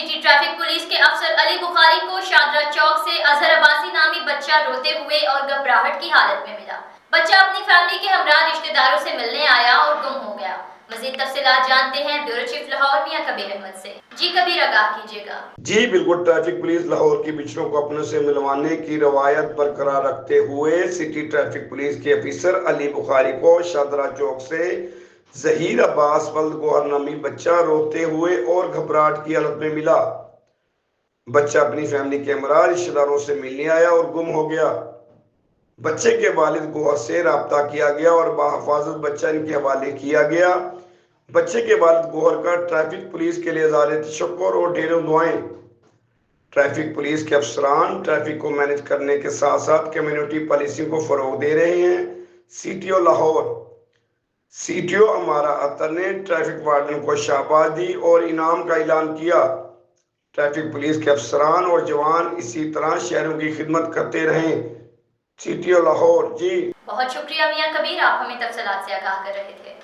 City traffic police के अफसर अली बुखारी को शादरा चौक से अजहर अब्बासी नामी बच्चा रोते हुए और घबराहट की हालत में मिला। बच्चा अपनी फैमिली के हमरा रिश्तेदारों से मिलने आया और गुम हो गया। मजीद तफसीलात जानते हैं ब्यूरो चीफ लाहौर मियां कबीर अहमद से। जी कबीर, आगाह कीजिएगा। जी बिल्कुल, ट्रैफिक पुलिस लाहौर की बिछड़ों को अपनों से मिलवाने की रवायत बरकरार रखते हुए सिटी ट्रैफिक पुलिस के ऑफिसर अली बुखारी को शादरा चौक से जहीर अब्बास वल्द गोहर नामी बच्चा रोते हुए और घबराहट की हालत में मिला। बच्चा अपनी फैमिली के हमरा रिश्तेदारों से मिलने आया और गुम हो गया। बच्चे के वालिद गोहर से राब्ता किया गया और बाहिफाजत बच्चा इनके हवाले किया गया। बच्चे के वालिद गोहर का ट्रैफिक पुलिस के लिए इज़हार तशक्कुर और ढेरों दुआएं। ट्रैफिक पुलिस के अफसरान ट्रैफिक को मैनेज करने के साथ साथ कम्युनिटी पॉलिसिंग को फरोग दे रहे हैं। सीटीओ लाहौर सीटीओ अमारा अतर ने ट्रैफिक वार्डन को शाबाश दी और इनाम का ऐलान किया। ट्रैफिक पुलिस के अफसरान और जवान इसी तरह शहरों की खिदमत करते रहें। सीटीओ लाहौर। जी बहुत शुक्रिया मियां कबीर, आप हमें तफसीलात से आगाह कर रहे थे।